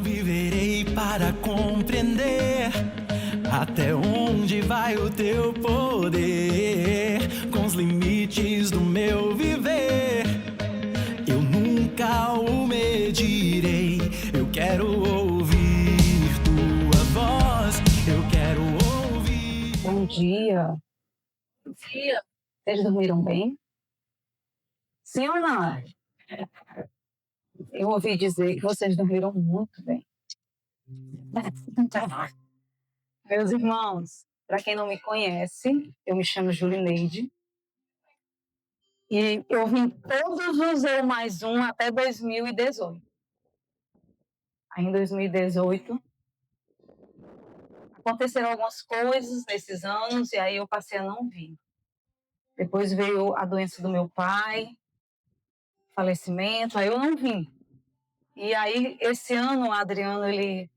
viverei para compreender até onde vai o teu poder. Com os limites do meu viver, eu nunca o medirei. Eu quero ouvir tua voz, eu quero ouvir. Bom dia. Bom dia. Vocês dormiram bem? Sim ou não? Eu ouvi dizer que vocês dormiram muito bem. Meus irmãos, para quem não me conhece, eu me chamo Julineide. E eu vim todos os Eu Mais Um até 2018. Aí em 2018, aconteceram algumas coisas nesses anos e aí eu passei a não vir. Depois veio a doença do meu pai, falecimento, aí eu não vim. E aí, esse ano, o Adriano, ele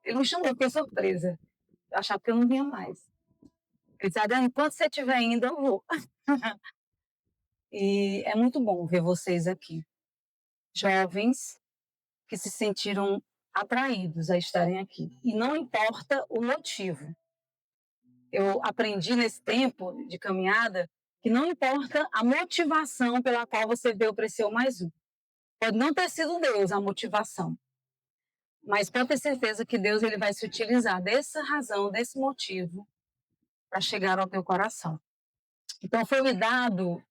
me chamou, fiquei surpresa. Eu achava que eu não vinha mais. Ele disse, Adriano, enquanto você estiver indo, eu vou. E é muito bom ver vocês aqui. Jovens que se sentiram atraídos a estarem aqui. E não importa o motivo. Eu aprendi nesse tempo de caminhada que não importa a motivação pela qual você veio para esse Eu Mais Um. Pode não ter sido Deus a motivação, mas pode ter certeza que Deus ele vai se utilizar dessa razão, desse motivo, para chegar ao teu coração. Então, foi me dado,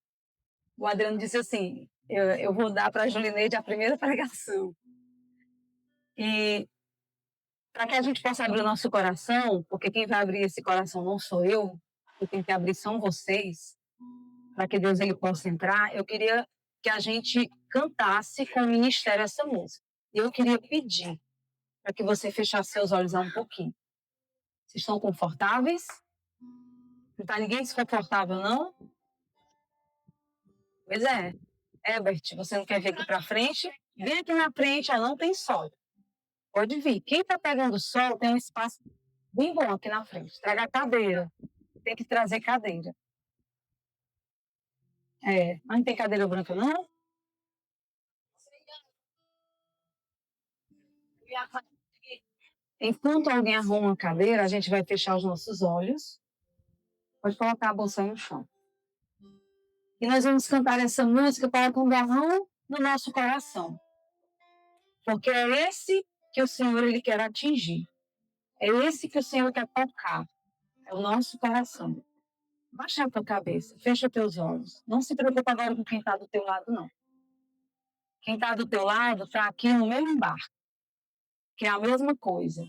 o Adriano disse assim, eu vou dar para a Julineide a primeira pregação. E para que a gente possa abrir o nosso coração, porque quem vai abrir esse coração não sou eu, quem tem que abrir são vocês, para que Deus ele possa entrar, eu queria que a gente cantasse com o ministério essa música. E eu queria pedir para que você fechasse seus olhos um pouquinho. Vocês estão confortáveis? Não está ninguém desconfortável, não? Pois é. Herbert, você não quer vir aqui para frente? Vem aqui na frente, não tem sol. Pode vir. Quem está pegando sol tem um espaço bem bom aqui na frente. Traga a cadeira. Tem que trazer cadeira. Mas não tem cadeira branca, não? Enquanto alguém arruma uma cadeira, a gente vai fechar os nossos olhos. Pode colocar a bolsa no chão. E nós vamos cantar essa música para um garrão no nosso coração. Porque é esse que o Senhor ele quer atingir. É esse que o Senhor quer tocar. É o nosso coração. Baixa a tua cabeça, fecha teus olhos. Não se preocupe agora com quem está do teu lado, não. Quem está do teu lado está aqui no mesmo barco, que é a mesma coisa.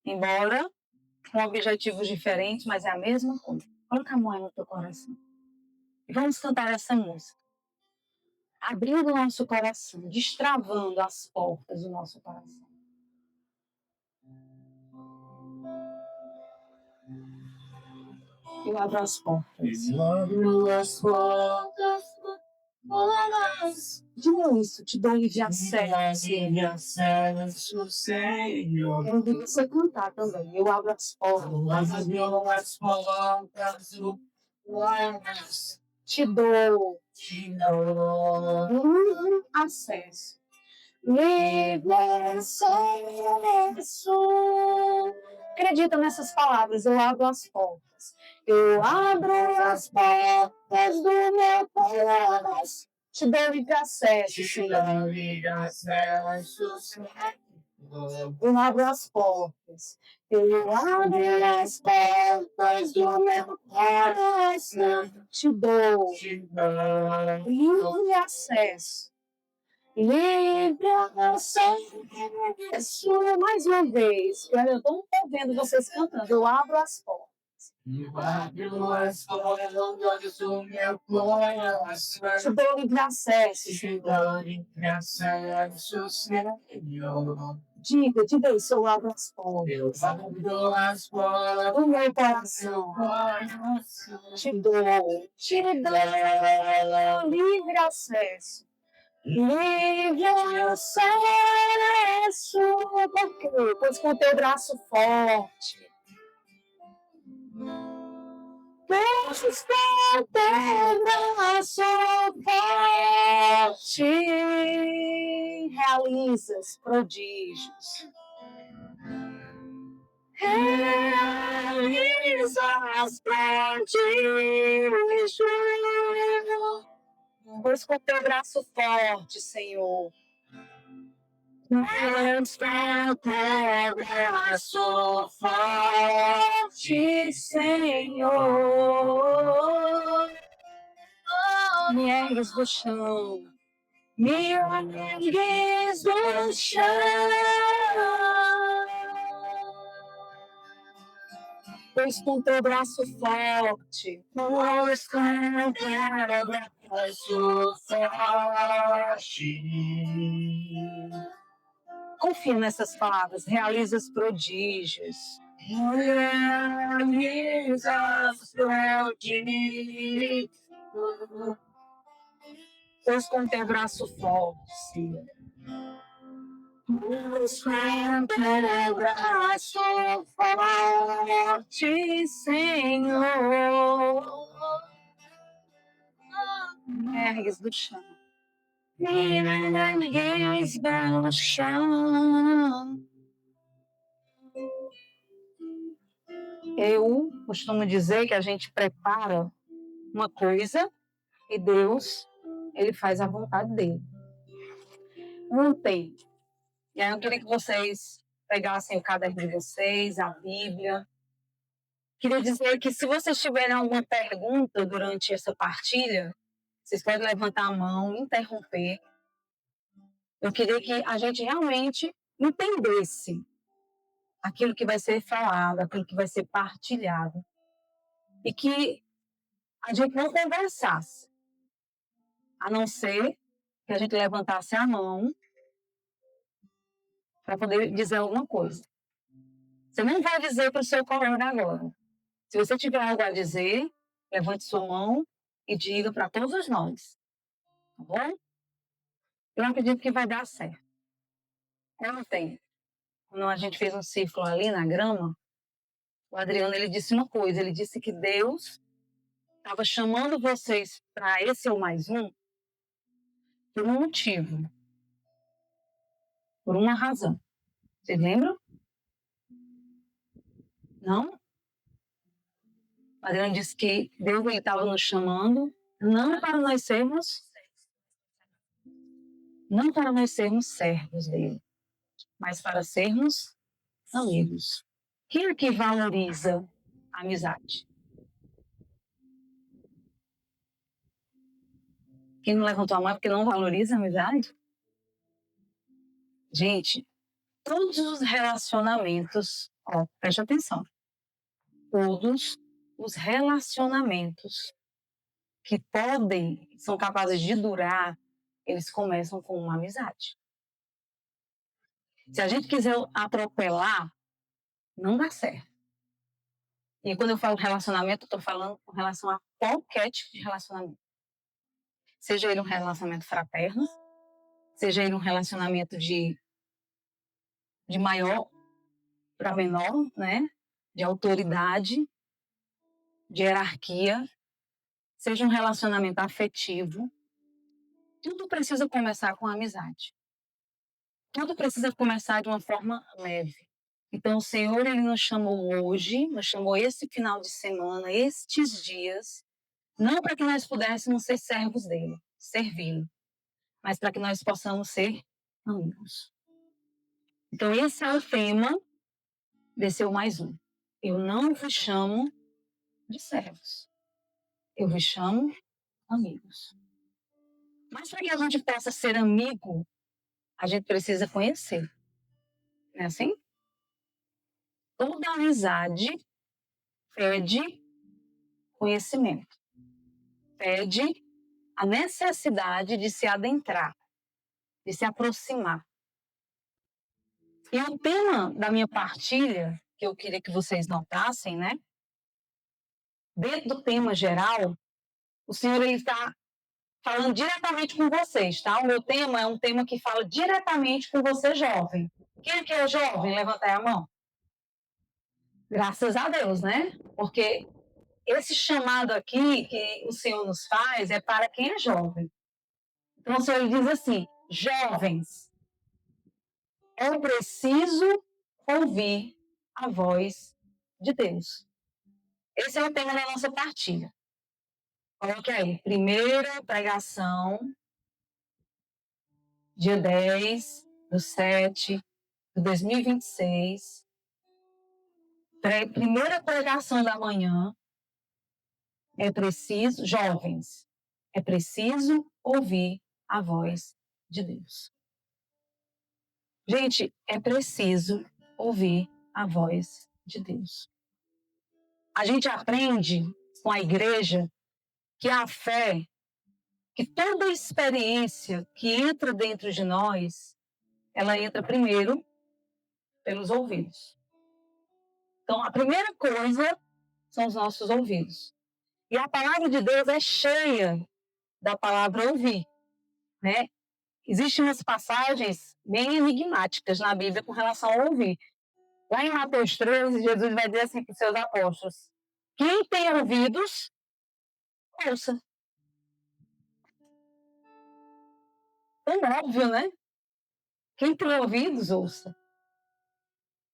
Embora com objetivos diferentes, mas é a mesma coisa. Coloca a mão aí no teu coração. E vamos cantar essa música. Abrindo o nosso coração, destravando as portas do nosso coração. Eu abro as portas. Eu abro as portas. Diga isso, te dou livre acesso. Senhor. Eu ouvi você cantar também. Eu abro as portas. Te dou livre acesso. Livre acesso. Acredita nessas palavras, eu abro as portas. Eu abro as portas do meu coração. Te dou livre acesso. Eu abro as portas. Eu abro as portas do meu coração. Te dou livre acesso. Livre acesso. Mais uma vez. Eu estou vendo vocês cantando. Eu abro as portas. Eu abro as portas do meu coração. Te dou livre acesso. Te dou livre acesso, Senhor. Diga isso, eu abro as portas. Eu abro as portas Do meu coração. Te dou livre acesso. Livre acesso. Por quê? Pois com o teu braço forte Deus tem braço forte, realizas prodígios. Realizas prodígios. Pois com teu braço forte, Senhor. Deus tem teu braço forte, Senhor. Me ergues do chão, me ergues do chão. Pois com teu braço forte, Pois com teu braço forte. confia nessas palavras, realizas prodígios. Realizas prodígios. Pois com teu braço forte, Senhor. Pois com teu braço Forte, Senhor. Me ergues do chão. Me ergues do chão. Eu costumo dizer que a gente prepara uma coisa e Deus, ele faz a vontade dele. Ontem, e aí eu queria que vocês pegassem o caderno de vocês, a Bíblia. Queria dizer que se vocês tiverem alguma pergunta durante essa partilha, vocês podem levantar a mão, interromper. Eu queria que a gente realmente entendesse aquilo que vai ser falado, aquilo que vai ser partilhado. E que a gente não conversasse, a não ser que a gente levantasse a mão para poder dizer alguma coisa. Você não vai dizer para o seu colega agora. Se você tiver algo a dizer, levante sua mão e diga para todos nós. Tá bom? Eu acredito que vai dar certo. Ontem, quando a gente fez um círculo ali na grama, o Adriano ele disse uma coisa. Ele disse que Deus estava chamando vocês para esse ou mais um por um motivo, por uma razão. Vocês lembram? Não? O Adriano disse que Deus estava nos chamando não para nós sermos servos dele, mas para sermos amigos. Quem é que valoriza a amizade? Quem não levantou a mão é porque não valoriza a amizade? Gente, todos os relacionamentos, preste atenção, todos os relacionamentos que são capazes de durar, eles começam com uma amizade. Se a gente quiser atropelar, não dá certo. E quando eu falo relacionamento, eu estou falando com relação a qualquer tipo de relacionamento. Seja ele um relacionamento fraterno, seja ele um relacionamento de maior para menor, né? De autoridade, de hierarquia, seja um relacionamento afetivo, tudo precisa começar com amizade. Tudo precisa começar de uma forma leve. Então, o Senhor, ele nos chamou hoje, nos chamou esse final de semana, estes dias, não para que nós pudéssemos ser servos dele, servi-lo, mas para que nós possamos ser amigos. Então, esse é o tema desse Eu Mais Um. Eu não vos chamo de servos. Eu vos chamo amigos. Mas para que a gente possa ser amigo, a gente precisa conhecer. Não é assim? Toda amizade pede conhecimento. Pede a necessidade de se adentrar, de se aproximar. E o tema da minha partilha, que eu queria que vocês notassem, né? Dentro do tema geral, o Senhor está falando diretamente com vocês, tá? O meu tema é um tema que fala diretamente com você, jovem. Quem aqui é jovem? Levanta aí a mão. Graças a Deus, né? Porque esse chamado aqui que o Senhor nos faz é para quem é jovem. Então, o Senhor diz assim: jovens, é preciso ouvir a voz de Deus. Esse é o tema da nossa partilha. Coloque aí, primeira pregação, dia 10/7 de 2026. Primeira pregação da manhã. É preciso, jovens, é preciso ouvir a voz de Deus. Gente, é preciso ouvir a voz de Deus. A gente aprende com a igreja que a fé, que toda experiência que entra dentro de nós, ela entra primeiro pelos ouvidos. Então, a primeira coisa são os nossos ouvidos. E a palavra de Deus é cheia da palavra ouvir, né? Existem umas passagens bem enigmáticas na Bíblia com relação ao ouvir. Lá em Mateus 13, Jesus vai dizer assim para os seus apóstolos: quem tem ouvidos, ouça. É óbvio, né? Quem tem ouvidos, ouça.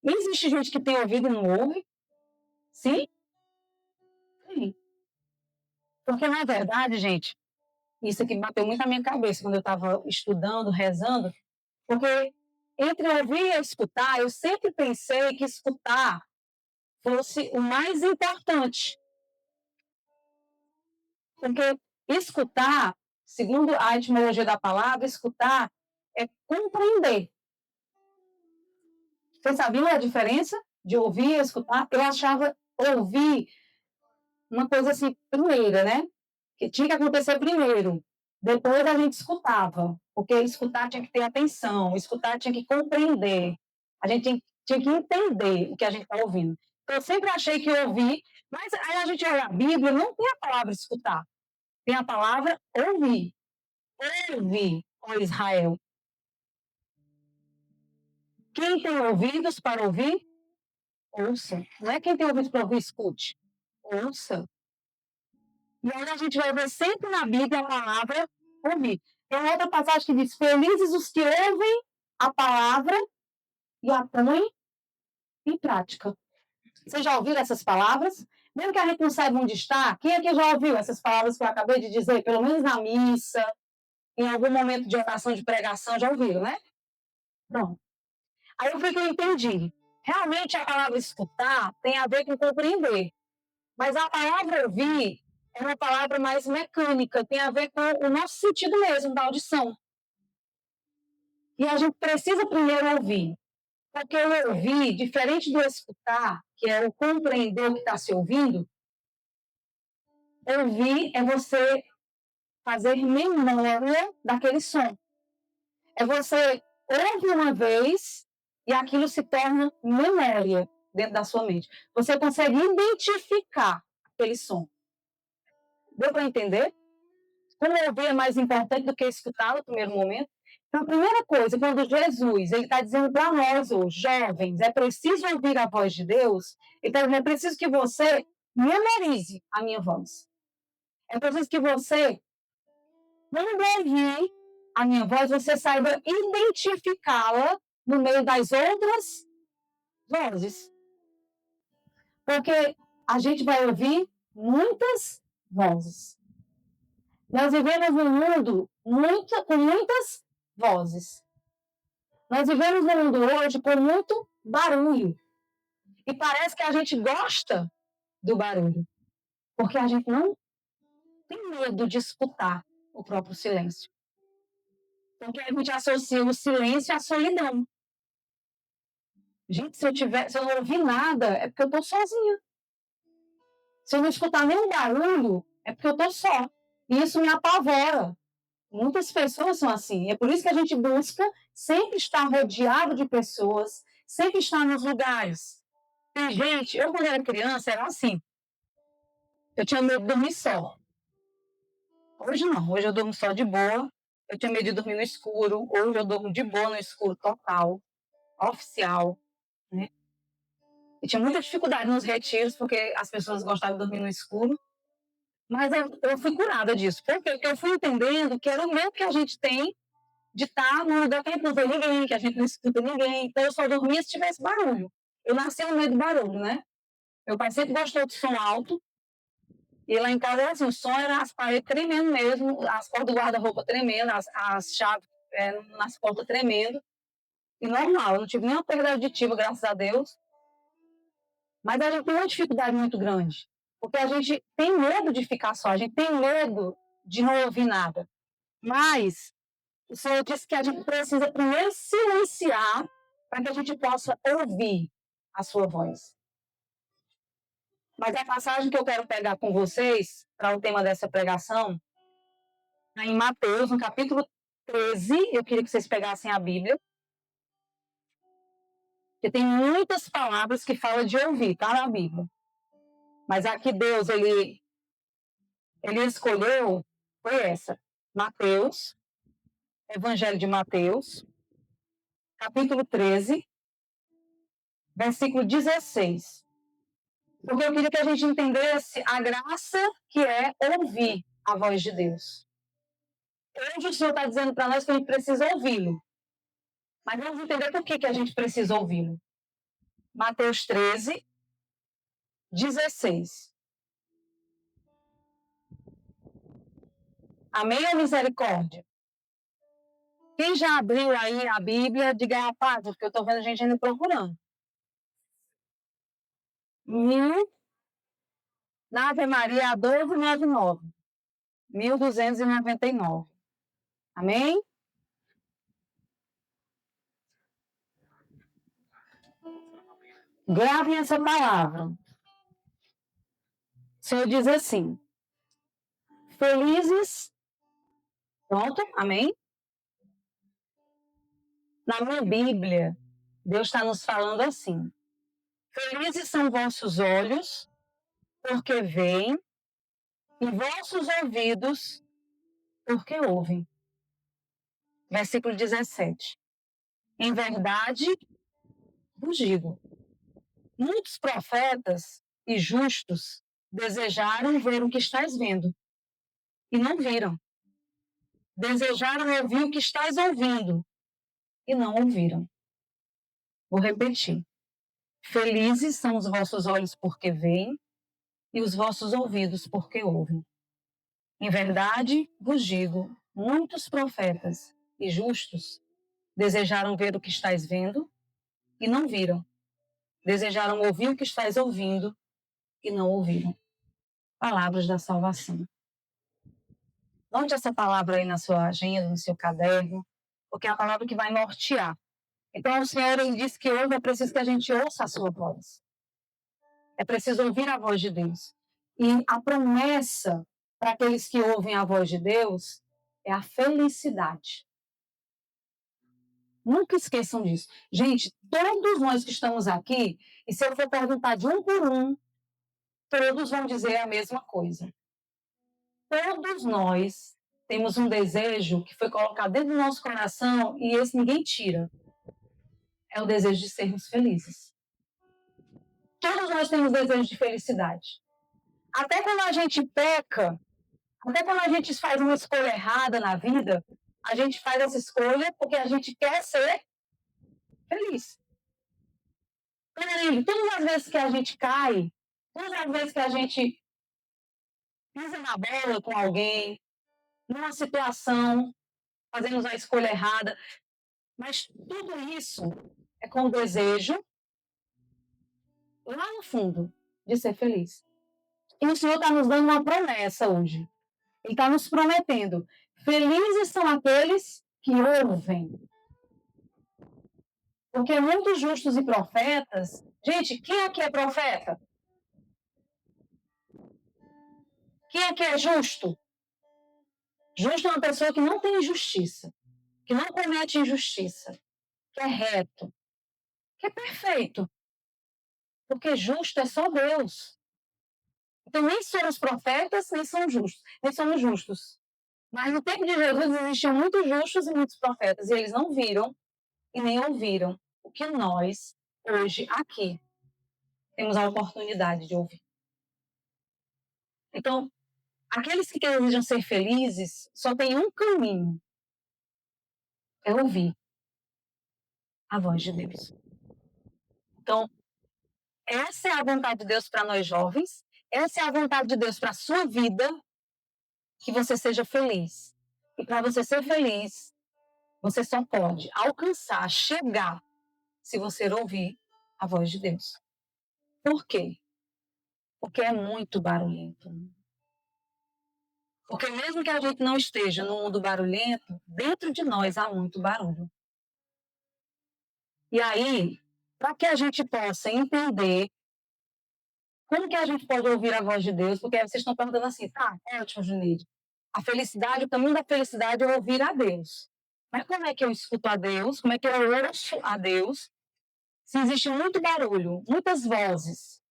Não existe gente que tem ouvido e não ouve? Sim? Sim. Porque, na verdade, gente, isso aqui bateu muito na minha cabeça quando eu estava estudando, rezando, porque entre ouvir e escutar, eu sempre pensei que escutar fosse o mais importante. Porque escutar, segundo a etimologia da palavra, escutar é compreender. Vocês sabiam a diferença de ouvir e escutar? Eu achava ouvir uma coisa assim, primeira, né? Que tinha que acontecer primeiro. Depois a gente escutava. Porque escutar tinha que ter atenção, escutar tinha que compreender. A gente tinha que entender o que a gente está ouvindo. Então, eu sempre achei que ouvir, mas aí a gente olha a Bíblia, não tem a palavra escutar. Tem a palavra ouvir. Ouve, ó Israel. Quem tem ouvidos para ouvir, ouça. Não é quem tem ouvidos para ouvir, escute. Ouça. E aí a gente vai ver sempre na Bíblia a palavra ouvir. Tem outra passagem que diz: felizes os que ouvem a palavra e a põem em prática. Vocês já ouviram essas palavras? Mesmo que a gente não saiba onde está, quem aqui já ouviu essas palavras que eu acabei de dizer? Pelo menos na missa, em algum momento de oração, de pregação, já ouviram, né? Pronto. Aí eu fui que eu entendi. Realmente a palavra escutar tem a ver com compreender. Mas a palavra ouvir é uma palavra mais mecânica, tem a ver com o nosso sentido mesmo, da audição. E a gente precisa primeiro ouvir. Porque o ouvir, diferente do escutar, que é o compreender o que está se ouvindo, ouvir é você fazer memória daquele som. É você ouve uma vez e aquilo se torna memória dentro da sua mente. Você consegue identificar aquele som. Deu para entender? Como ouvir é mais importante do que escutar no primeiro momento? Então, a primeira coisa, quando Jesus ele está dizendo para nós, hoje, jovens, é preciso ouvir a voz de Deus, então é preciso que você memorize a minha voz. É preciso que você, quando ouvir a minha voz, você saiba identificá-la no meio das outras vozes. Porque a gente vai ouvir muitas vozes. Nós vivemos num mundo com muitas vozes. Nós vivemos num mundo hoje com muito barulho. E parece que a gente gosta do barulho. Porque a gente não tem medo de escutar o próprio silêncio. Porque a gente associa o silêncio à solidão. Gente, se eu não ouvir nada, é porque eu estou sozinha. Se eu não escutar nenhum barulho, é porque eu estou só. E isso me apavora. Muitas pessoas são assim. É por isso que a gente busca sempre estar rodeado de pessoas, sempre estar nos lugares. Tem gente, eu quando era criança era assim. Eu tinha medo de dormir só. Hoje não, hoje eu durmo só de boa. Eu tinha medo de dormir no escuro. Hoje eu durmo de boa no escuro total, oficial, né? E tinha muita dificuldade nos retiros, porque as pessoas gostavam de dormir no escuro. Mas eu fui curada disso. Por quê? Porque eu fui entendendo que era o medo que a gente tem de estar num lugar que a gente não vê ninguém, que a gente não escuta ninguém. Então eu só dormia se tivesse barulho. Eu nasci no meio do barulho, né? Meu pai sempre gostou de som alto. E lá em casa era assim, o som era as paredes tremendo mesmo, as portas do guarda-roupa tremendo, as chaves nas portas tremendo. E normal, eu não tive nenhuma perda auditiva, graças a Deus. Mas a gente tem uma dificuldade muito grande. Porque a gente tem medo de ficar só, a gente tem medo de não ouvir nada. Mas o Senhor disse que a gente precisa primeiro silenciar para que a gente possa ouvir a sua voz. Mas a passagem que eu quero pegar com vocês, para o tema dessa pregação, é em Mateus, no capítulo 13, eu queria que vocês pegassem a Bíblia, porque tem muitas palavras que falam de ouvir, tá na Bíblia. Mas aqui Deus, ele escolheu, foi essa, Mateus, Evangelho de Mateus, capítulo 13, versículo 16. Porque eu queria que a gente entendesse a graça que é ouvir a voz de Deus. Hoje o Senhor está dizendo para nós que a gente precisa ouvi-lo. Mas vamos entender por que a gente precisa ouvi-lo. Mateus 13, 16. Amém ou misericórdia? Quem já abriu aí a Bíblia, diga a paz, porque eu estou vendo gente ainda procurando. Na Ave Maria 1299. 1299. Amém? Gravem essa palavra. O Senhor diz assim: felizes. Pronto? Amém? Na minha Bíblia, Deus está nos falando assim: felizes são vossos olhos, porque veem, e vossos ouvidos, porque ouvem. Versículo 17. Em verdade, vos digo, muitos profetas e justos desejaram ver o que estás vendo, e não viram. Desejaram ouvir o que estás ouvindo, e não ouviram. Vou repetir. Felizes são os vossos olhos porque veem, e os vossos ouvidos porque ouvem. Em verdade, vos digo, muitos profetas e justos desejaram ver o que estáis vendo e não viram. Desejaram ouvir o que estáis ouvindo e não ouviram. Palavras da salvação. Note essa palavra aí na sua agenda, no seu caderno, porque é a palavra que vai nortear. Então, o Senhor ele disse que hoje é preciso que a gente ouça a sua voz. É preciso ouvir a voz de Deus. E a promessa para aqueles que ouvem a voz de Deus é a felicidade. Nunca esqueçam disso. Gente, todos nós que estamos aqui, e se eu for perguntar de um por um, todos vão dizer a mesma coisa. Todos nós temos um desejo que foi colocado dentro do nosso coração e esse ninguém tira. É o desejo de sermos felizes. Todos nós temos desejo de felicidade. Até quando a gente peca, até quando a gente faz uma escolha errada na vida, a gente faz essa escolha porque a gente quer ser feliz. Todas as vezes que a gente cai, todas as vezes que a gente pisa na bola com alguém, numa situação, fazemos a escolha errada, mas tudo isso é com o desejo, lá no fundo, de ser feliz. E o Senhor está nos dando uma promessa hoje. Ele está nos prometendo: felizes são aqueles que ouvem. Porque muitos justos e profetas... Gente, quem aqui é profeta? Quem aqui é justo? Justo é uma pessoa que não tem injustiça, que não comete injustiça, que é reto, que é perfeito. Porque justo é só Deus. Então, nem somos profetas, nem somos justos. Mas no tempo de Jesus existiam muitos justos e muitos profetas, e eles não viram e nem ouviram o que nós, hoje, aqui, temos a oportunidade de ouvir. Então, aqueles que desejam ser felizes só tem um caminho: é ouvir a voz de Deus. Então, essa é a vontade de Deus para nós jovens, essa é a vontade de Deus para a sua vida, que você seja feliz. E para você ser feliz, você só pode alcançar, chegar, se você ouvir a voz de Deus. Por quê? Porque é muito barulhento. Porque mesmo que a gente não esteja no mundo barulhento, dentro de nós há muito barulho. E aí, para que a gente possa entender como que a gente pode ouvir a voz de Deus, porque vocês estão perguntando assim, tá, ótimo, Juneide. A felicidade, o caminho da felicidade é ouvir a Deus. Mas como é que eu escuto a Deus? Como é que eu ouço a Deus? Se existe muito barulho, muitas vozes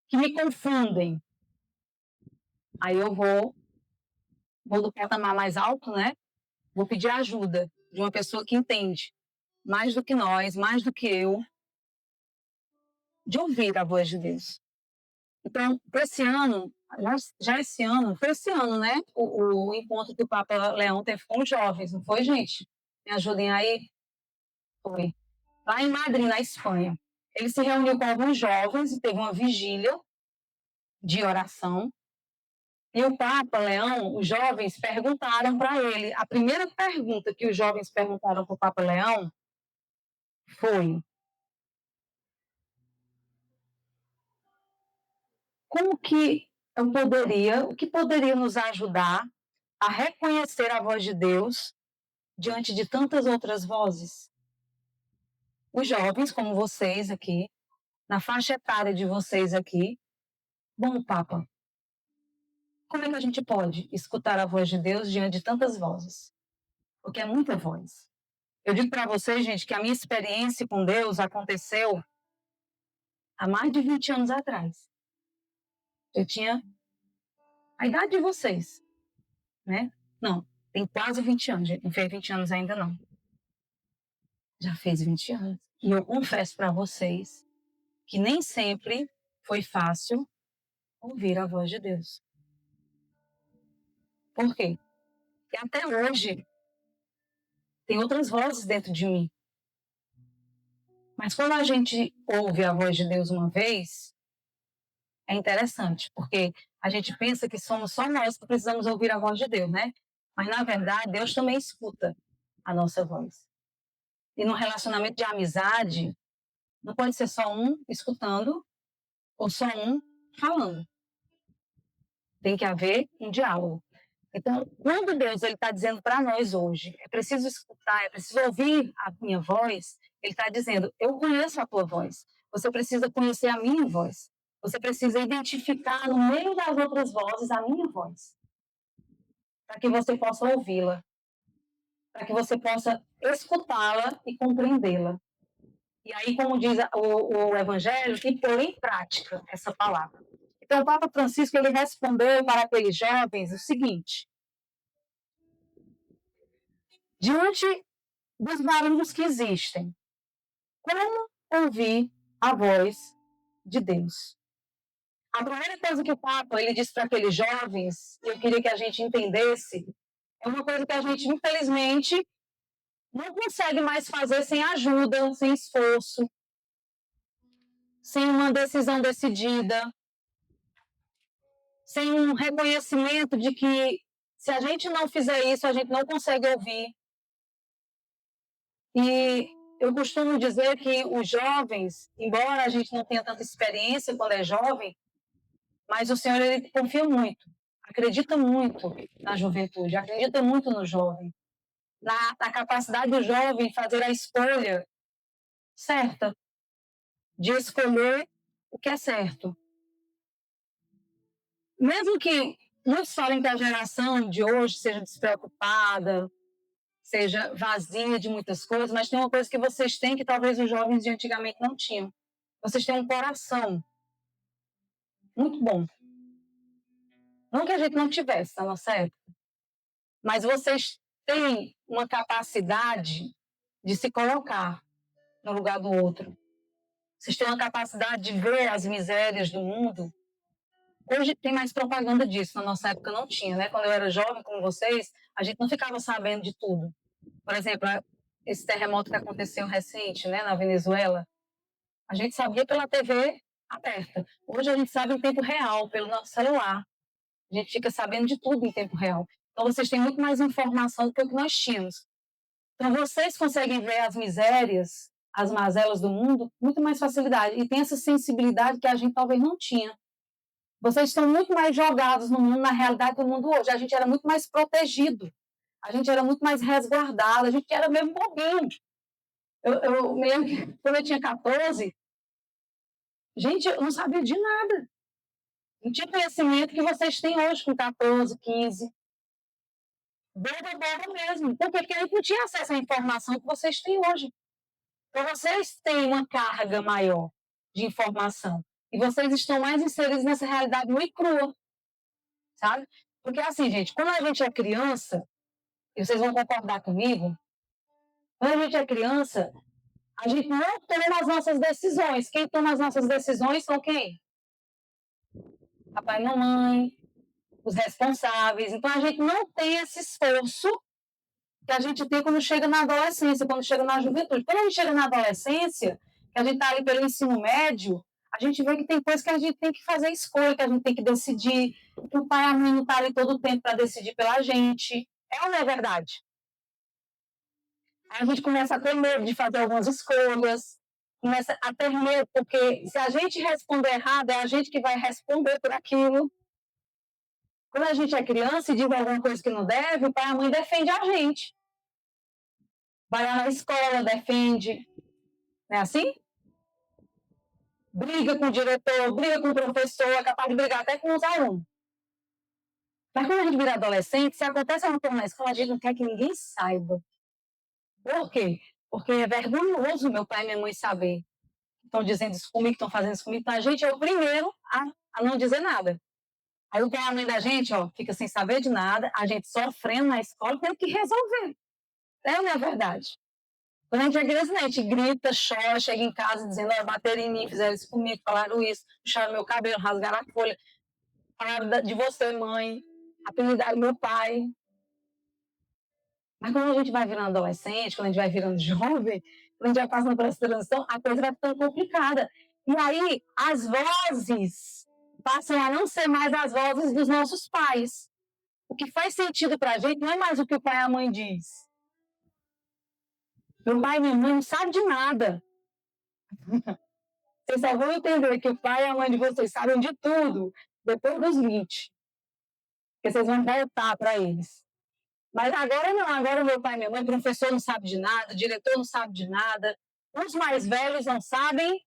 que me confundem, aí eu vou do patamar mais alto, né? Vou pedir ajuda de uma pessoa que entende mais do que nós, mais do que eu, de ouvir a voz de Deus. Então, esse ano, já esse ano, foi esse ano, né? O encontro que o Papa Leão teve com os jovens, não foi, gente? Me ajudem aí? Foi. Lá em Madrid, na Espanha. Ele se reuniu com alguns jovens e teve uma vigília de oração. E o Papa Leão, os jovens perguntaram para ele. A primeira pergunta que os jovens perguntaram para o Papa Leão foi: como que o que poderia nos ajudar a reconhecer a voz de Deus diante de tantas outras vozes? Os jovens, como vocês aqui, na faixa etária de vocês aqui, bom, Papa, como é que a gente pode escutar a voz de Deus diante de tantas vozes? Porque é muita voz. Eu digo para vocês, gente, que a minha experiência com Deus aconteceu há mais de 20 anos atrás. Eu tinha a idade de vocês, né? Não, tem quase 20 anos, gente. Não fez 20 anos ainda, não. Já fez 20 anos. E eu confesso para vocês que nem sempre foi fácil ouvir a voz de Deus. Por quê? Porque até hoje tem outras vozes dentro de mim. Mas quando a gente ouve a voz de Deus uma vez, é interessante, porque a gente pensa que somos só nós que precisamos ouvir a voz de Deus, né? Mas, na verdade, Deus também escuta a nossa voz. E no relacionamento de amizade, não pode ser só um escutando ou só um falando. Tem que haver um diálogo. Então, quando Deus está dizendo para nós hoje, é preciso escutar, é preciso ouvir a minha voz, Ele está dizendo, eu conheço a tua voz. Você precisa conhecer a minha voz. Você precisa identificar no meio das outras vozes a minha voz. Para que você possa ouvi-la. Para que você possa escutá-la e compreendê-la. E aí, como diz o Evangelho, e pôr em prática essa palavra. Então, o Papa Francisco ele respondeu para aqueles jovens o seguinte: diante dos barulhos que existem, como ouvir a voz de Deus? A primeira coisa que o Papa ele disse para aqueles jovens, e eu queria que a gente entendesse, é uma coisa que a gente, infelizmente, não consegue mais fazer sem ajuda, sem esforço, sem uma decisão decidida, sem um reconhecimento de que se a gente não fizer isso, a gente não consegue ouvir. E eu costumo dizer que os jovens, embora a gente não tenha tanta experiência quando é jovem, mas o Senhor ele confia muito, acredita muito na juventude, acredita muito no jovem, na capacidade do jovem fazer a escolha certa, de escolher o que é certo. Mesmo que muitos falem que a geração de hoje seja despreocupada, seja vazia de muitas coisas, mas tem uma coisa que vocês têm que talvez os jovens de antigamente não tinham. Vocês têm um coração muito bom. Não que a gente não tivesse na nossa época, mas vocês têm uma capacidade de se colocar no lugar do outro. Vocês têm uma capacidade de ver as misérias do mundo. Hoje tem mais propaganda disso, na nossa época não tinha, né? Quando eu era jovem, como vocês, a gente não ficava sabendo de tudo. Por exemplo, esse terremoto que aconteceu recente, né, na Venezuela, a gente sabia pela TV aberta. Hoje a gente sabe em tempo real, pelo nosso celular. A gente fica sabendo de tudo em tempo real. Então vocês têm muito mais informação do que o que nós tínhamos. Então vocês conseguem ver as misérias, as mazelas do mundo com muito mais facilidade. E tem essa sensibilidade que a gente talvez não tinha. Vocês estão muito mais jogados no mundo, na realidade do mundo hoje. A gente era muito mais protegido. A gente era muito mais resguardado. A gente era mesmo bobinho. Eu me lembro que quando eu tinha 14, gente, eu não sabia de nada. Não tinha conhecimento que vocês têm hoje com 14, 15. Boba mesmo. Por quê? Porque a gente não tinha acesso à informação que vocês têm hoje. Então, vocês têm uma carga maior de informação. E vocês estão mais inseridos nessa realidade nua e crua. Sabe? Porque, assim, gente, quando a gente é criança, e vocês vão concordar comigo, quando a gente é criança, a gente não toma as nossas decisões. Quem toma as nossas decisões são quem? Papai e mamãe, os responsáveis. Então, a gente não tem esse esforço que a gente tem quando chega na adolescência, quando chega na juventude. Quando a gente chega na adolescência, que a gente está ali pelo ensino médio, a gente vê que tem coisas que a gente tem que fazer escolha, que a gente tem que decidir, que o pai e a mãe não estão ali todo o tempo para decidir pela gente. É ou não é verdade? Aí a gente começa a ter medo de fazer algumas escolhas, começa a ter medo, porque se a gente responder errado, é a gente que vai responder por aquilo. Quando a gente é criança e diz alguma coisa que não deve, o pai e a mãe defendem a gente. Vai lá na escola, defende. Não é assim? Briga com o diretor, briga com o professor, é capaz de brigar até com os alunos. Mas quando a gente vira adolescente, se acontece alguma coisa na escola, a gente não quer que ninguém saiba. Por quê? Porque é vergonhoso meu pai e minha mãe saber. Estão dizendo isso comigo, estão fazendo isso comigo. Então a gente é o primeiro a não dizer nada. Aí o pai e a mãe da gente, ó, fica sem saber de nada, a gente sofrendo na escola, tendo que resolver. É ou não é verdade? Quando a gente é criança, né, a gente grita, chora, chega em casa dizendo, ó, bateram em mim, fizeram isso comigo, falaram isso, puxaram meu cabelo, rasgaram a folha, falaram de você, mãe, apelidaram meu pai. Mas quando a gente vai virando adolescente, quando a gente vai virando jovem, quando a gente vai passando por essa transição, a coisa vai ficando complicada. E aí, as vozes passam a não ser mais as vozes dos nossos pais. O que faz sentido para a gente não é mais o que o pai e a mãe diz. Meu pai e minha mãe não sabem de nada. Vocês só vão entender que o pai e a mãe de vocês sabem de tudo depois dos 20. Porque vocês vão voltar para eles. Mas agora não, agora meu pai e minha mãe, o professor não sabe de nada, o diretor não sabe de nada, os mais velhos não sabem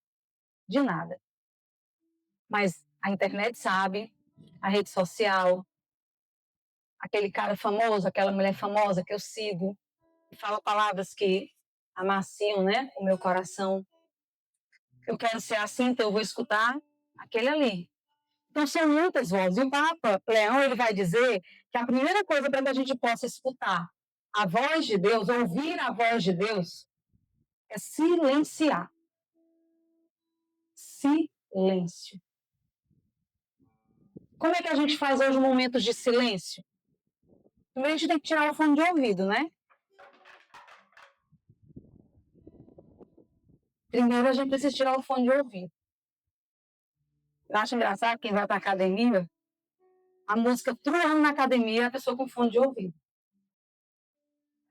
de nada. Mas a internet sabe, a rede social, aquele cara famoso, aquela mulher famosa que eu sigo, que fala palavras que amaciam, né, o meu coração. Eu quero ser assim, então eu vou escutar aquele ali. Então, são muitas vozes. E o Papa Leão ele vai dizer que a primeira coisa para que a gente possa escutar a voz de Deus, ouvir a voz de Deus, é silenciar. Silêncio. Como é que a gente faz hoje momentos de silêncio? Primeiro a gente tem que tirar o fone de ouvido, né? Primeiro a gente precisa tirar o fone de ouvido. Eu acho engraçado quem vai para a academia, a música truando na academia, a pessoa com fone de ouvido.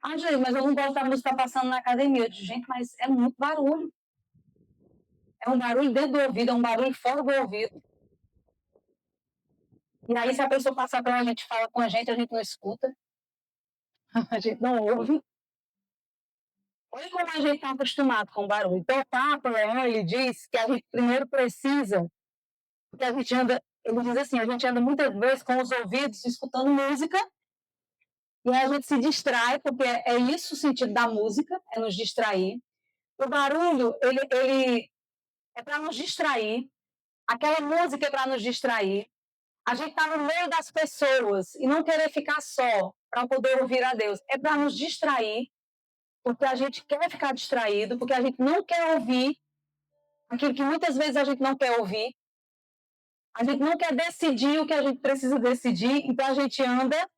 Ah, gente, mas eu não gosto da música passando na academia. Eu digo, gente, mas é muito barulho. É um barulho dentro do ouvido, é um barulho fora do ouvido. E aí, se a pessoa passar pela gente, fala com a gente não escuta. A gente não ouve. Olha como a gente está acostumado com o barulho. Então, o Papa Leão, ele diz que a gente primeiro precisa, porque a gente anda, ele diz assim, a gente anda muitas vezes com os ouvidos escutando música, e aí a gente se distrai, porque é isso o sentido da música, é nos distrair. O barulho, ele é para nos distrair, aquela música é para nos distrair. A gente está no meio das pessoas e não querer ficar só para poder ouvir a Deus. É para nos distrair, porque a gente quer ficar distraído, porque a gente não quer ouvir aquilo que muitas vezes a gente não quer ouvir, a gente não quer decidir o que a gente precisa decidir, então a gente anda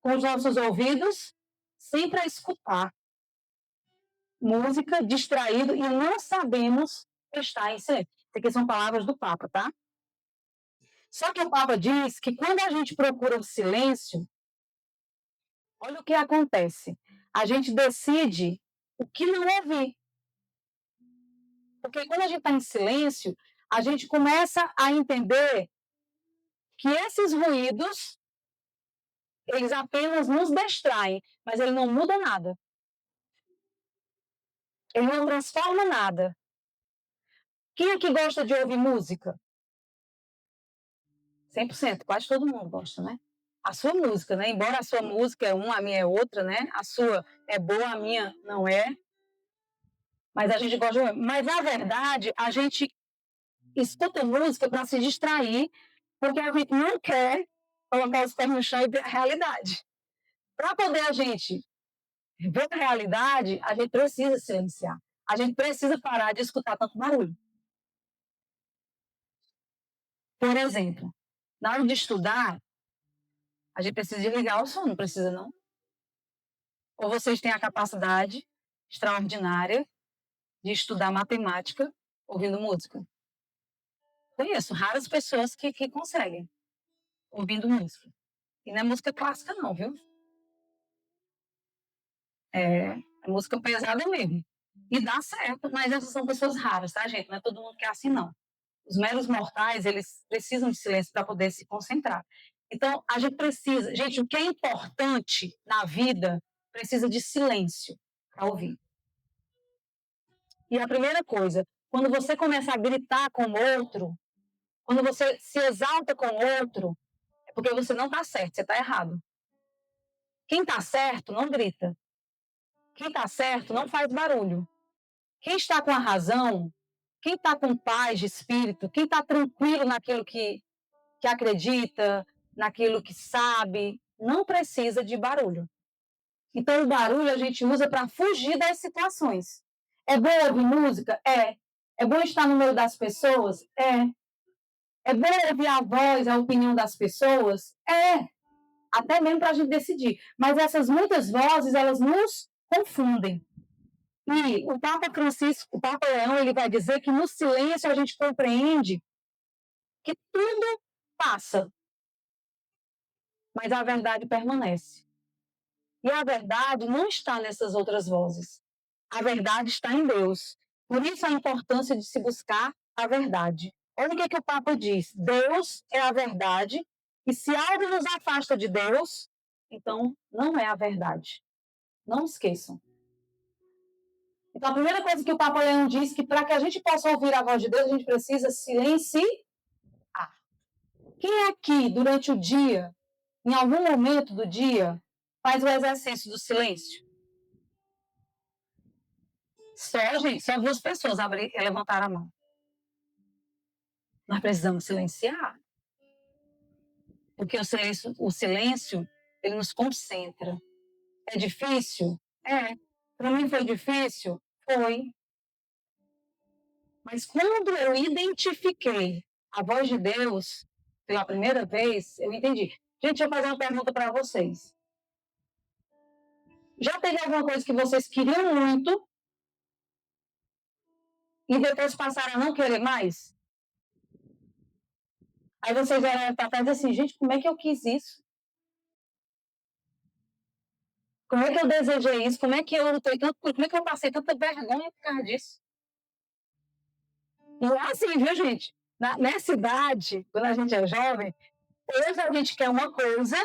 com os nossos ouvidos sempre a escutar música, distraído, e não sabemos prestar em silêncio. Isso aqui são palavras do Papa, tá? Só que o Papa diz que quando a gente procura o silêncio, olha o que acontece. A gente decide o que não ouvir. Porque quando a gente está em silêncio, a gente começa a entender que esses ruídos, eles apenas nos distraem, mas ele não muda nada. Ele não transforma nada. Quem aqui gosta de ouvir música? 100%, quase todo mundo gosta, né? A sua música, né? Embora a sua música é uma, a minha é outra, né? A sua é boa, a minha não é. Mas a gente gosta de ouvir. Mas, na verdade, a gente escuta música para se distrair, porque a gente não quer colocar os pés no chão e ver a realidade. Para poder a gente ver a realidade, a gente precisa silenciar. A gente precisa parar de escutar tanto barulho. Por exemplo, na hora de estudar, a gente precisa desligar o som, não precisa não? Ou vocês têm a capacidade extraordinária de estudar matemática ouvindo música? Conheço raras pessoas que conseguem ouvindo música. E não é música clássica não, viu? É música pesada mesmo. E dá certo, mas essas são pessoas raras, tá, gente? Não é todo mundo que é assim, não. Os meros mortais, eles precisam de silêncio para poder se concentrar. Então, a gente precisa... Gente, o que é importante na vida precisa de silêncio para ouvir. E a primeira coisa, quando você começa a gritar com o outro, quando você se exalta com o outro, é porque você não está certo, você está errado. Quem está certo não grita. Quem está certo não faz barulho. Quem está com a razão, quem está com paz de espírito, quem está tranquilo naquilo que acredita, naquilo que sabe, não precisa de barulho. Então, o barulho a gente usa para fugir das situações. É bom ouvir música? É. É bom estar no meio das pessoas? É. É bom ouvir a voz, a opinião das pessoas? É. Até mesmo para a gente decidir. Mas essas muitas vozes, elas nos confundem. E o Papa Francisco, o Papa Leão, ele vai dizer que no silêncio a gente compreende que tudo passa, mas a verdade permanece. E a verdade não está nessas outras vozes. A verdade está em Deus. Por isso a importância de se buscar a verdade. Olha o que o Papa diz. Deus é a verdade, e se algo nos afasta de Deus, então não é a verdade. Não esqueçam. Então, a primeira coisa que o Papa Leão diz é que para que a gente possa ouvir a voz de Deus, a gente precisa silenciar. Quem aqui, durante o dia, em algum momento do dia, faz o exercício do silêncio? Só, gente, só duas pessoas levantaram a mão. Nós precisamos silenciar. Porque o silêncio, ele nos concentra. É difícil? É. Para mim foi difícil? Foi. Mas quando eu identifiquei a voz de Deus pela primeira vez, eu entendi. Gente, deixa eu fazer uma pergunta para vocês. Já teve alguma coisa que vocês queriam muito e depois passaram a não querer mais? Aí vocês olham para trás e assim, gente, como é que eu quis isso? Como é que eu desejei isso? Como é que eu lutei tanto? Como é que eu passei tanta vergonha por causa disso? Não é assim, viu, gente? Nessa idade, quando a gente é jovem, hoje a gente quer uma coisa,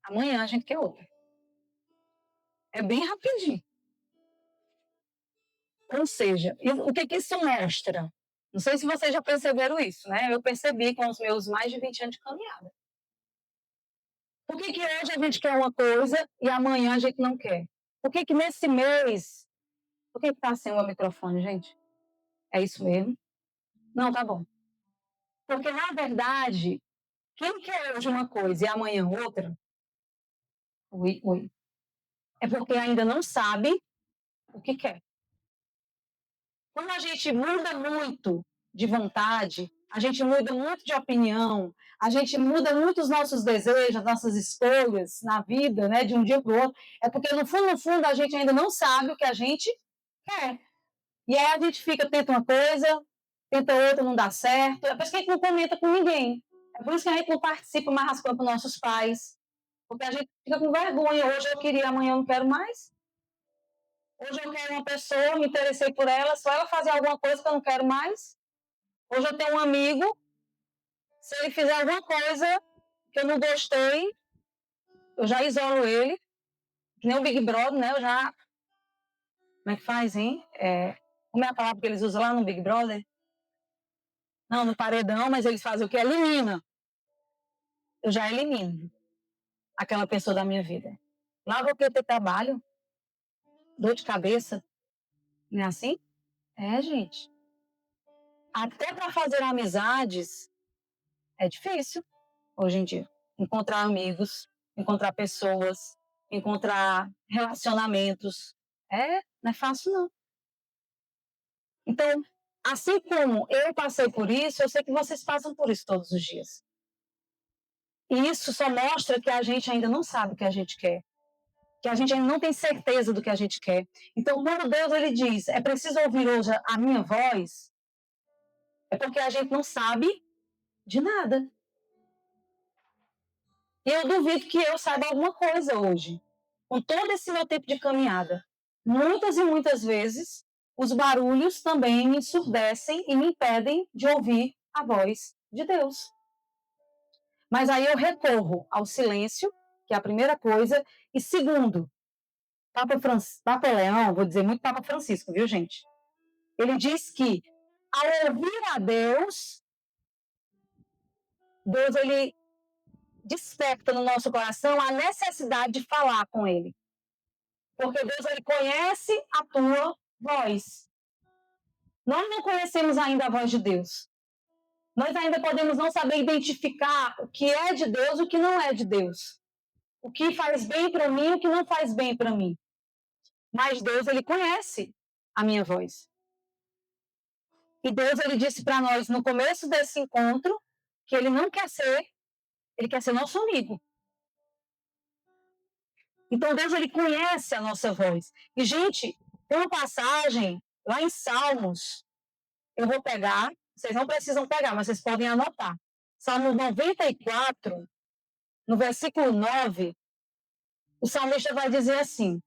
amanhã a gente quer outra. É bem rapidinho. Ou seja, o que isso mostra? Não sei se vocês já perceberam isso, né? Eu percebi com os meus mais de 20 anos de caminhada. Por que hoje a gente quer uma coisa e amanhã a gente não quer? Por que nesse mês... Por que está sem o microfone, gente? É isso mesmo? Não, tá bom. Porque, na verdade, quem quer hoje uma coisa e amanhã outra, é porque ainda não sabe o que quer. Como a gente muda muito de vontade, a gente muda muito de opinião, a gente muda muito os nossos desejos, nossas escolhas na vida, né, de um dia para o outro, é porque no fundo, a gente ainda não sabe o que a gente quer. E aí a gente fica, tenta uma coisa, tenta outra, não dá certo. É por isso que a gente não comenta com ninguém. É por isso que a gente não participa mais raspando com nossos pais. Porque a gente fica com vergonha. Hoje eu queria, amanhã eu não quero mais. Hoje eu quero uma pessoa, me interessei por ela, só ela fazer alguma coisa que eu não quero mais. Hoje eu tenho um amigo, se ele fizer alguma coisa que eu não gostei, eu já isolo ele. Que nem o Big Brother, né? Eu já. Como é que faz, hein? Como é a palavra que eles usam lá no Big Brother? Não, no paredão, mas eles fazem o que? Elimina. Eu já elimino aquela pessoa da minha vida. Lá vou ter trabalho, dor de cabeça. Não é assim? É, gente. Até para fazer amizades é difícil hoje em dia. Encontrar amigos, encontrar pessoas, encontrar relacionamentos. Não é fácil, não. Então, assim como eu passei por isso, eu sei que vocês passam por isso todos os dias. E isso só mostra que a gente ainda não sabe o que a gente quer, que a gente ainda não tem certeza do que a gente quer. Então, quando Deus ele diz, é preciso ouvir hoje a minha voz, é porque a gente não sabe de nada. E eu duvido que eu saiba alguma coisa hoje, com todo esse meu tempo de caminhada. Muitas e muitas vezes, os barulhos também me ensurdecem e me impedem de ouvir a voz de Deus. Mas aí eu recorro ao silêncio, que é a primeira coisa, e segundo, Papa Leão, vou dizer muito Papa Francisco, viu, gente? Ele diz que, ao ouvir a Deus, Deus ele desperta no nosso coração a necessidade de falar com Ele. Porque Deus ele conhece a tua voz. Nós não conhecemos ainda a voz de Deus. Nós ainda podemos não saber identificar o que é de Deus e o que não é de Deus. O que faz bem para mim e o que não faz bem para mim. Mas Deus ele conhece a minha voz. E Deus ele disse para nós no começo desse encontro que ele não quer ser, ele quer ser nosso amigo. Então Deus ele conhece a nossa voz. E gente, tem uma passagem lá em Salmos, eu vou pegar, vocês não precisam pegar, mas vocês podem anotar. Salmo 94, no versículo 9, o salmista vai dizer assim: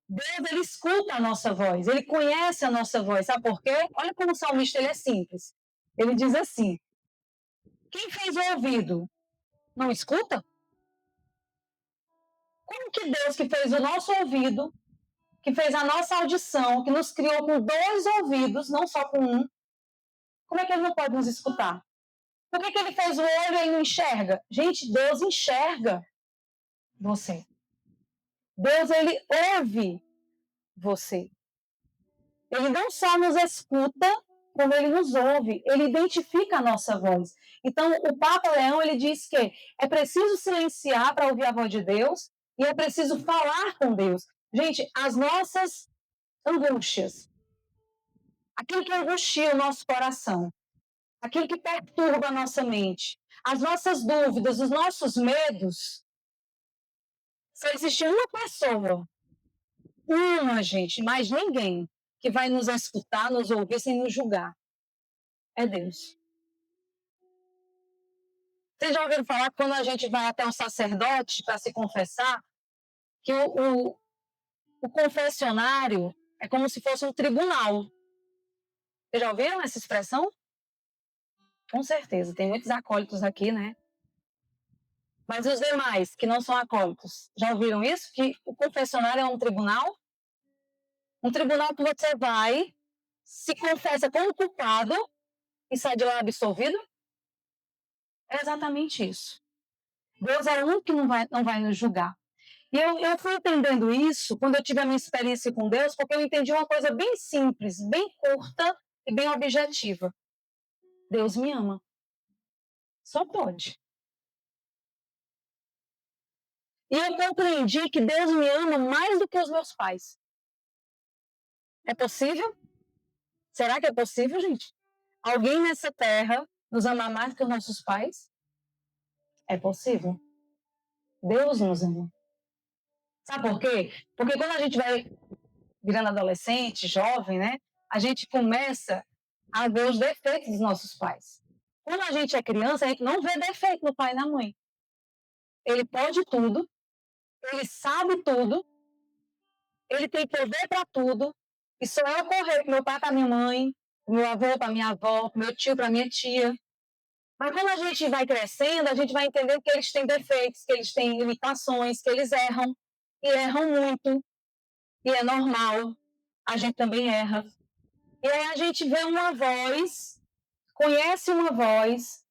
Deus ele escuta a nossa voz, ele conhece a nossa voz. Sabe por quê? Olha como o salmista ele é simples. Ele diz assim: quem fez o ouvido não escuta? Como que Deus que fez o nosso ouvido, que fez a nossa audição, que nos criou com dois ouvidos, não só com um, como é que ele não pode nos escutar? Por que ele fez o olho e ele não enxerga? Gente, Deus enxerga você. Deus, ele ouve você. Ele não só nos escuta, como ele nos ouve. Ele identifica a nossa voz. Então, o Papa Leão, ele diz que é preciso silenciar para ouvir a voz de Deus e é preciso falar com Deus. Gente, as nossas angústias, aquilo que angustia o nosso coração, aquilo que perturba a nossa mente, as nossas dúvidas, os nossos medos, só existe uma pessoa, gente, mais ninguém, que vai nos escutar, nos ouvir sem nos julgar. É Deus. Vocês já ouviram falar que quando a gente vai até um sacerdote para se confessar, que o confessionário é como se fosse um tribunal. Vocês já ouviram essa expressão? Com certeza, tem muitos acólitos aqui, né? Mas os demais, que não são acólitos, já ouviram isso? Que o confessionário é um tribunal? Um tribunal que você vai, se confessa como culpado e sai de lá absolvido? É exatamente isso. Deus é o único que não vai nos julgar. E eu fui entendendo isso quando eu tive a minha experiência com Deus, porque eu entendi uma coisa bem simples, bem curta e bem objetiva. Deus me ama. Só pode. E eu compreendi que Deus me ama mais do que os meus pais. É possível? Será que é possível, gente? Alguém nessa terra nos amar mais que os nossos pais? É possível. Deus nos ama. Sabe por quê? Porque quando a gente vai virando adolescente, jovem, né? A gente começa a ver os defeitos dos nossos pais. Quando a gente é criança, a gente não vê defeito no pai e na mãe. Ele pode tudo, ele sabe tudo, ele tem poder para tudo, e só eu correr para meu pai, para minha mãe, para meu avô, para minha avó, para meu tio, para minha tia. Mas quando a gente vai crescendo, a gente vai entendendo que eles têm defeitos, que eles têm limitações, que eles erram, e erram muito, e é normal. A gente também erra. E aí a gente vê uma voz, conhece uma voz,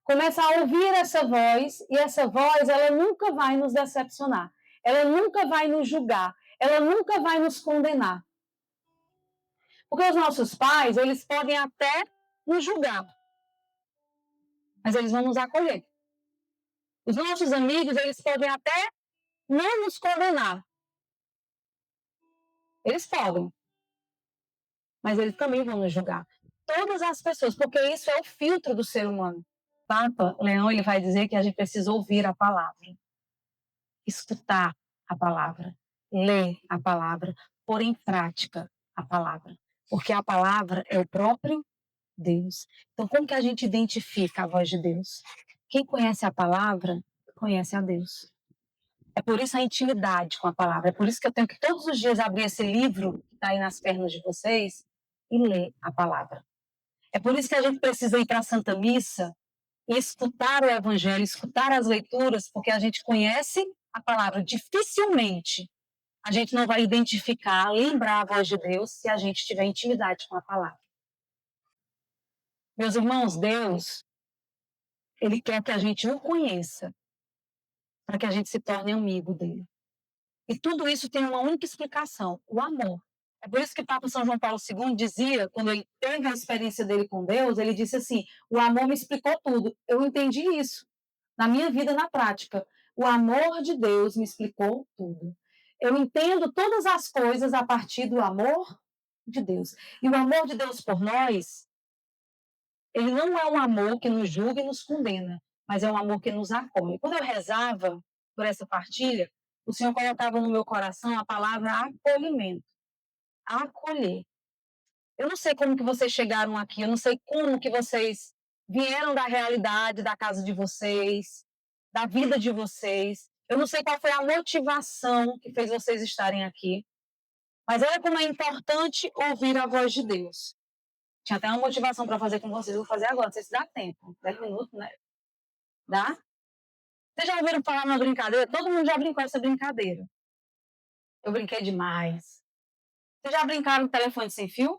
começa a ouvir essa voz, e essa voz, ela nunca vai nos decepcionar. Ela nunca vai nos julgar. Ela nunca vai nos condenar. Porque os nossos pais, eles podem até nos julgar, mas eles vão nos acolher. Os nossos amigos, eles podem até não nos condenar. Eles podem, mas eles também vão nos julgar. Todas as pessoas, porque isso é o filtro do ser humano. Papa Leão, ele vai dizer que a gente precisa ouvir a palavra, escutar a palavra, ler a palavra, pôr em prática a palavra, porque a palavra é o próprio Deus. Então, como que a gente identifica a voz de Deus? Quem conhece a palavra, conhece a Deus. É por isso a intimidade com a palavra. É por isso que eu tenho que todos os dias abrir esse livro que está aí nas pernas de vocês e ler a palavra. É por isso que a gente precisa ir para a Santa Missa e escutar o Evangelho, escutar as leituras, porque a gente conhece a palavra. Dificilmente a gente não vai identificar, lembrar a voz de Deus se a gente tiver intimidade com a palavra. Meus irmãos, Deus, Ele quer que a gente o conheça, para que a gente se torne amigo dele. E tudo isso tem uma única explicação: o amor. É por isso que o Papa São João Paulo II dizia, quando ele teve a experiência dele com Deus, ele disse assim: o amor me explicou tudo. Eu entendi isso na minha vida, na prática. O amor de Deus me explicou tudo. Eu entendo todas as coisas a partir do amor de Deus. E o amor de Deus por nós, ele não é um amor que nos julga e nos condena, mas é um amor que nos acolhe. Quando eu rezava por essa partilha, o Senhor colocava no meu coração a palavra acolhimento. Acolher. Eu não sei como que vocês chegaram aqui, eu não sei como que vocês vieram da realidade da casa de vocês, da vida de vocês. Eu não sei qual foi a motivação que fez vocês estarem aqui, mas olha como é importante ouvir a voz de Deus. Tinha até uma motivação para fazer com vocês, vou fazer agora, não sei se dá tempo, 10 minutos, né? Dá? Vocês já ouviram falar numa brincadeira? Todo mundo já brincou essa brincadeira. Eu brinquei demais. Vocês já brincaram com telefone sem fio?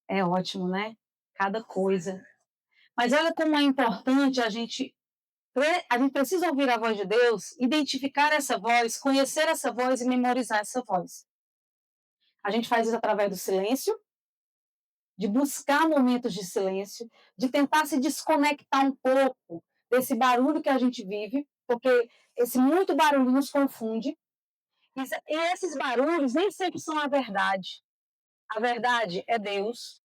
É ótimo, né? Cada coisa. Mas olha como é importante a gente precisa ouvir a voz de Deus, identificar essa voz, conhecer essa voz e memorizar essa voz. A gente faz isso através do silêncio, de buscar momentos de silêncio, de tentar se desconectar um pouco desse barulho que a gente vive, porque esse muito barulho nos confunde. E esses barulhos nem sempre são a verdade. A verdade é Deus.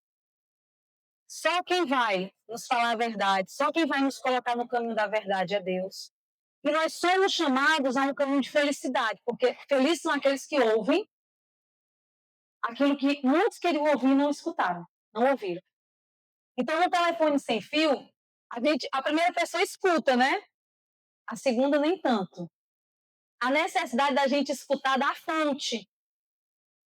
Só quem vai nos falar a verdade, só quem vai nos colocar no caminho da verdade é Deus. E nós somos chamados a um caminho de felicidade, porque felizes são aqueles que ouvem aquilo que muitos queriam ouvir e não escutaram, não ouviram. Então, no telefone sem fio, a primeira pessoa escuta, né? A segunda nem tanto. A necessidade da gente escutar da fonte,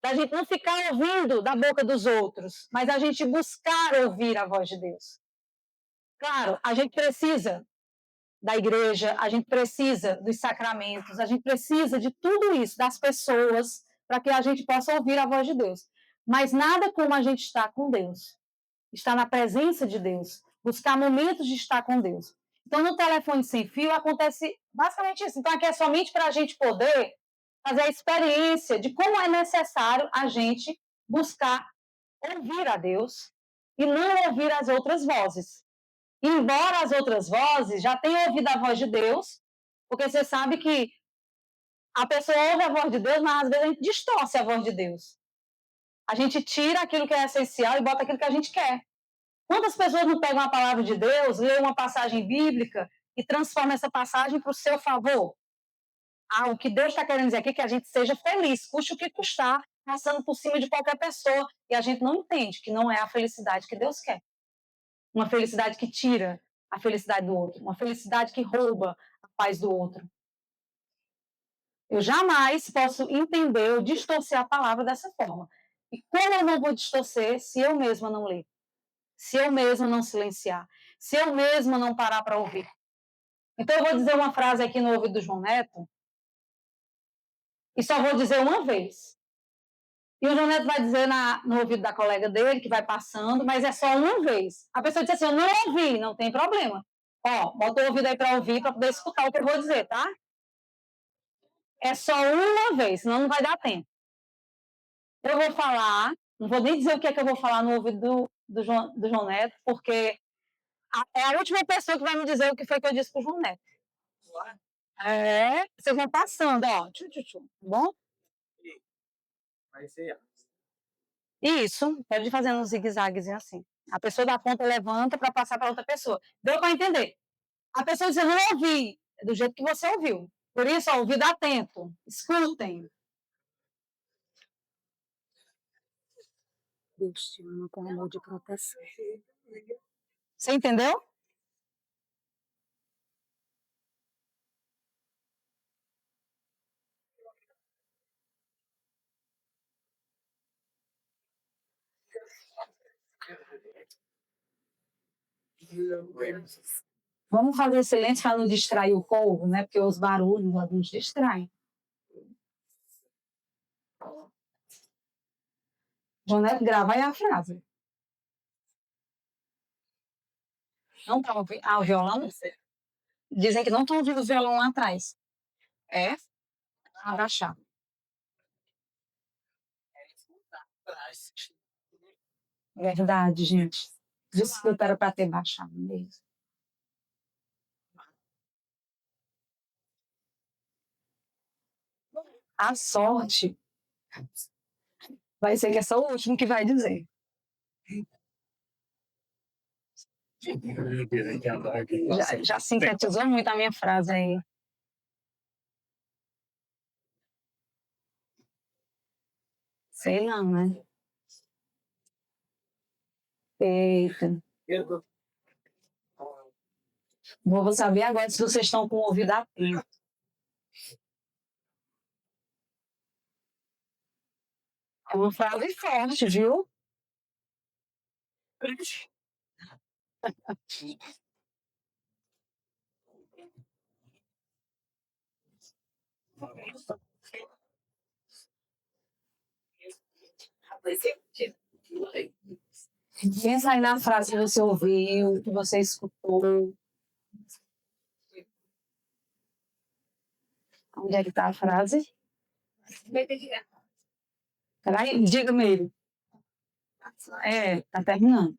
da gente não ficar ouvindo da boca dos outros, mas a gente buscar ouvir a voz de Deus. Claro, a gente precisa da igreja, a gente precisa dos sacramentos, a gente precisa de tudo isso, das pessoas, para que a gente possa ouvir a voz de Deus. Mas nada como a gente estar com Deus, estar na presença de Deus, buscar momentos de estar com Deus. Então, no telefone sem fio, acontece basicamente isso. Então, aqui é somente para a gente poder fazer a experiência de como é necessário a gente buscar ouvir a Deus e não ouvir as outras vozes. Embora as outras vozes já tenham ouvido a voz de Deus, porque você sabe que a pessoa ouve a voz de Deus, mas às vezes a gente distorce a voz de Deus. A gente tira aquilo que é essencial e bota aquilo que a gente quer. Quantas pessoas não pegam a palavra de Deus, lê uma passagem bíblica e transforma essa passagem para o seu favor? O que Deus está querendo dizer aqui é que a gente seja feliz, custe o que custar, passando por cima de qualquer pessoa. E a gente não entende que não é a felicidade que Deus quer. Uma felicidade que tira a felicidade do outro, uma felicidade que rouba a paz do outro. Eu jamais posso entender ou distorcer a palavra dessa forma. E como eu não vou distorcer se eu mesma não ler? Se eu mesma não silenciar? Se eu mesma não parar para ouvir? Então, eu vou dizer uma frase aqui no ouvido do João Neto, e só vou dizer uma vez. E o João Neto vai dizer no ouvido da colega dele, que vai passando, mas é só uma vez. A pessoa diz assim, eu não ouvi, não tem problema. Ó, bota o ouvido aí para ouvir, para poder escutar o que eu vou dizer, tá? É só uma vez, senão não vai dar tempo. Eu vou falar, não vou nem dizer o que é que eu vou falar no ouvido do João Neto, porque é a última pessoa que vai me dizer o que foi que eu disse para o João Neto. Vocês vão passando, ó. Tá bom? Vai ser. Isso, pode ir fazendo um zigue-zaguezinho assim. A pessoa da ponta levanta para passar para outra pessoa. Deu para entender? A pessoa diz, eu não ouvi, é do jeito que você ouviu. Por isso, ó, ouvido atento. Escutem. Deus te ama com amor de proteção. Você entendeu? Vamos fazer silêncio para não distrair o povo, né? Porque os barulhos alguns distraem. Joneto, grava aí a frase. Não estão ouvindo. O violão? Dizem que não estão ouvindo o violão lá atrás. É? Abaixar. Verdade, gente. Desculpa, era para ter baixado mesmo. A sorte vai ser que é só o último que vai dizer. Já sintetizou muito a minha frase aí. Sei não, né? Eita. Vou saber agora se vocês estão com o ouvido atento. É uma frase forte, viu? Pensa aí na frase que você ouviu, que você escutou. Onde é que está a frase? Peraí, diga mesmo. Tá terminando.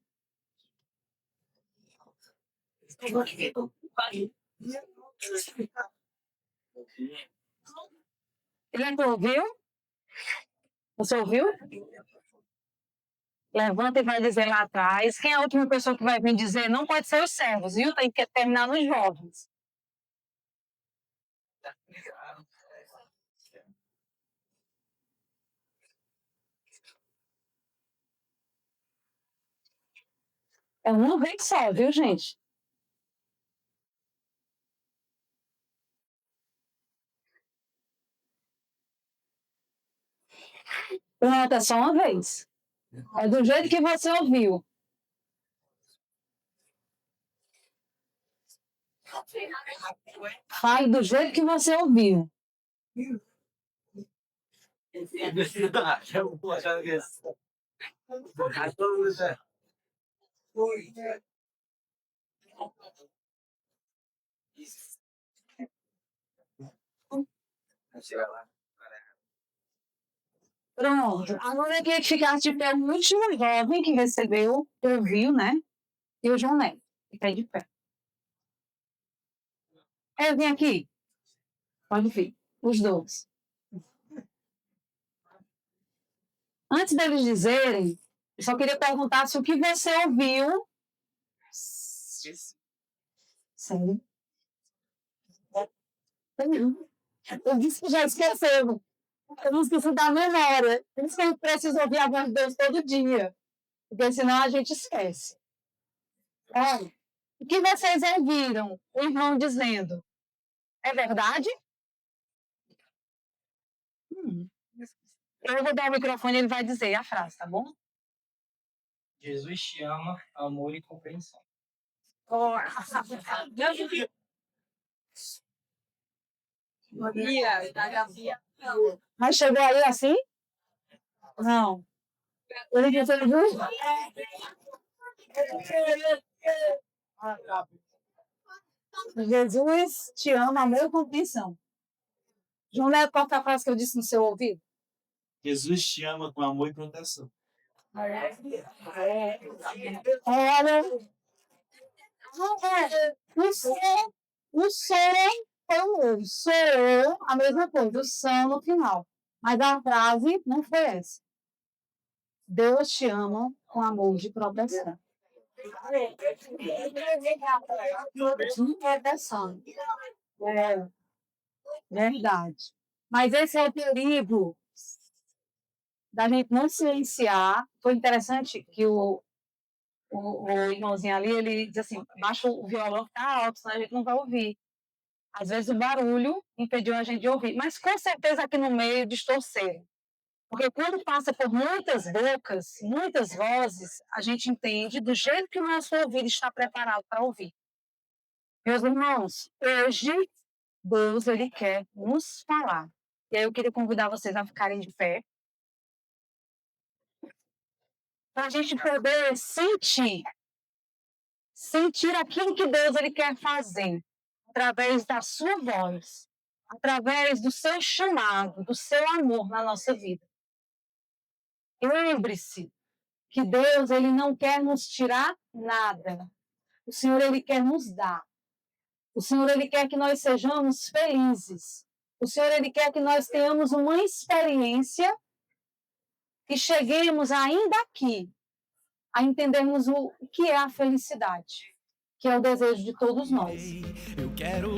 Ele ouviu? Você ouviu? Levanta e vai dizer lá atrás. Quem é a última pessoa que vai vir dizer? Não pode ser os servos, viu? Tem que terminar nos jovens. É uma vez só, viu, gente? Pronto, é só uma vez. É do jeito que você ouviu. Fale do jeito que você ouviu. Pronto. Agora eu queria que ficasse de pé o último jovem que recebeu, ouviu, né? E o João Neto. Fica aí de pé. Vem aqui. Pode vir. Os dois. Antes deles dizerem, eu só queria perguntar se o que você ouviu. Sério? Eu disse que já esqueceu. Eu não esqueci da memória. Por isso que eu preciso ouvir a voz de Deus todo dia. Porque senão a gente esquece. Olha, o que vocês ouviram o irmão dizendo? É verdade? Eu vou dar o microfone e ele vai dizer a frase, tá bom? Jesus te ama, amor e compreensão. Mas chegou aí assim? Não. Ele disse, Jesus te ama, amor e compreensão. João Neto, qual foi a frase que eu disse no seu ouvido? Jesus te ama com amor e proteção. Olha, o som foi o sou a mesma coisa, o som no final. Mas a frase não foi essa. Deus te ama com amor de proteção. De proteção. É, verdade. Mas esse é o perigo da gente não silenciar. Foi interessante que o irmãozinho ali, ele diz assim, baixa o violão, tá alto, senão a gente não vai ouvir. Às vezes o barulho impediu a gente de ouvir, mas com certeza aqui no meio distorceram. Porque quando passa por muitas bocas, muitas vozes, a gente entende do jeito que o nosso ouvido está preparado para ouvir. Meus irmãos, hoje Deus ele quer nos falar. E aí eu queria convidar vocês a ficarem de pé, para a gente poder sentir aquilo que Deus ele quer fazer através da sua voz, através do seu chamado, do seu amor na nossa vida. Lembre-se que Deus ele não quer nos tirar nada. O Senhor ele quer nos dar. O Senhor ele quer que nós sejamos felizes. O Senhor ele quer que nós tenhamos uma experiência e cheguemos ainda aqui a entendermos o que é a felicidade, que é o desejo de todos nós. Eu quero